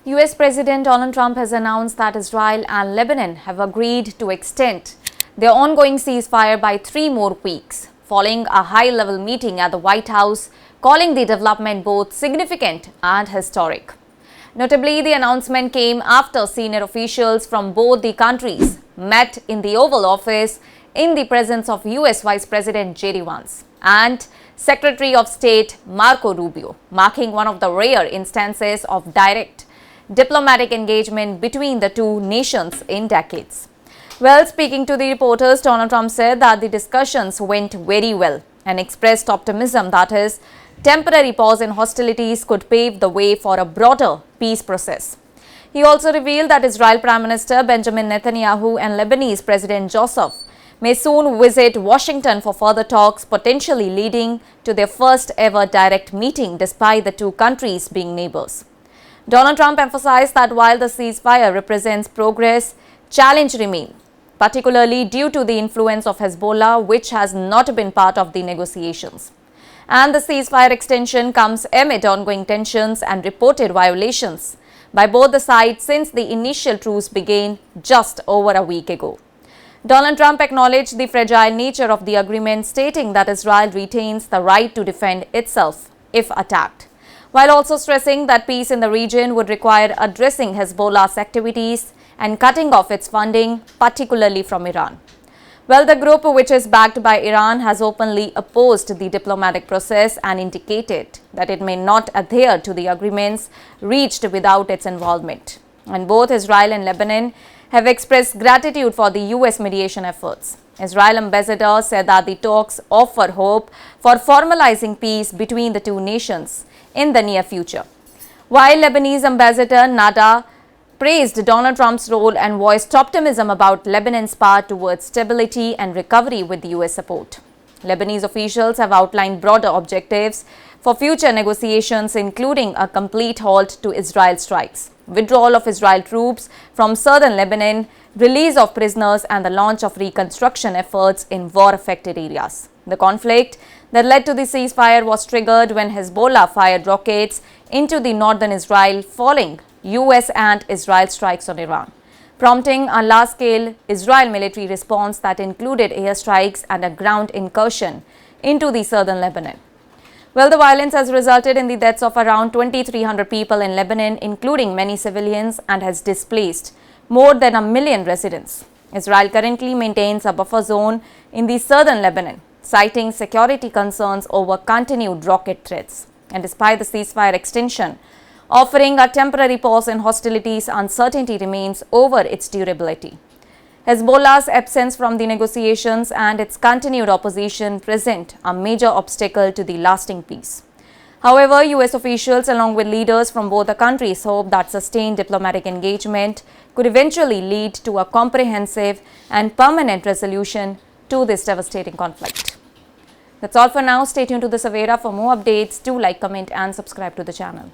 US President Donald Trump has announced that Israel and Lebanon have agreed to extend their ongoing ceasefire by 3 more weeks, following a high-level meeting at the White House, calling the development both significant and historic. Notably, the announcement came after senior officials from both the countries met in the Oval Office in the presence of US Vice President J.D. Vance and Secretary of State Marco Rubio, marking one of the rare instances of direct diplomatic engagement between the two nations in decades. Well, speaking to the reporters, Donald Trump said that the discussions went very well and expressed optimism that his temporary pause in hostilities could pave the way for a broader peace process. He also revealed that Israel Prime Minister Benjamin Netanyahu and Lebanese President Joseph may soon visit Washington for further talks, potentially leading to their first ever direct meeting despite the two countries being neighbors. Donald Trump emphasized that while the ceasefire represents progress, challenges remain, particularly due to the influence of Hezbollah, which has not been part of the negotiations. And the ceasefire extension comes amid ongoing tensions and reported violations by both the sides since the initial truce began just over a week ago. Donald Trump acknowledged the fragile nature of the agreement, stating that Israel retains the right to defend itself if attacked, while also stressing that peace in the region would require addressing Hezbollah's activities and cutting off its funding, particularly from Iran. Well, the group, which is backed by Iran, has openly opposed the diplomatic process and indicated that it may not adhere to the agreements reached without its involvement. And both Israel and Lebanon have expressed gratitude for the US mediation efforts. Israel ambassador said that the talks offer hope for formalizing peace between the two nations in the near future, while Lebanese ambassador Nada praised Donald Trump's role and voiced optimism about Lebanon's path towards stability and recovery with US support. Lebanese officials have outlined broader objectives for future negotiations, including a complete halt to Israel strikes, withdrawal of Israel troops from southern Lebanon, release of prisoners, and the launch of reconstruction efforts in war-affected areas. The conflict that led to the ceasefire was triggered when Hezbollah fired rockets into the northern Israel following US and Israel strikes on Iran, prompting a large-scale Israel military response that included airstrikes and a ground incursion into the southern Lebanon. Well, the violence has resulted in the deaths of around 2,300 people in Lebanon, including many civilians, and has displaced more than 1 million residents. Israel currently maintains a buffer zone in the southern Lebanon, citing security concerns over continued rocket threats. And despite the ceasefire extension offering a temporary pause in hostilities, uncertainty remains over its durability. Hezbollah's absence from the negotiations and its continued opposition present a major obstacle to the lasting peace. However, US officials, along with leaders from both the countries, hope that sustained diplomatic engagement could eventually lead to a comprehensive and permanent resolution to this devastating conflict. That's all for now. Stay tuned to the Savera for more updates. Do like, comment, and subscribe to the channel.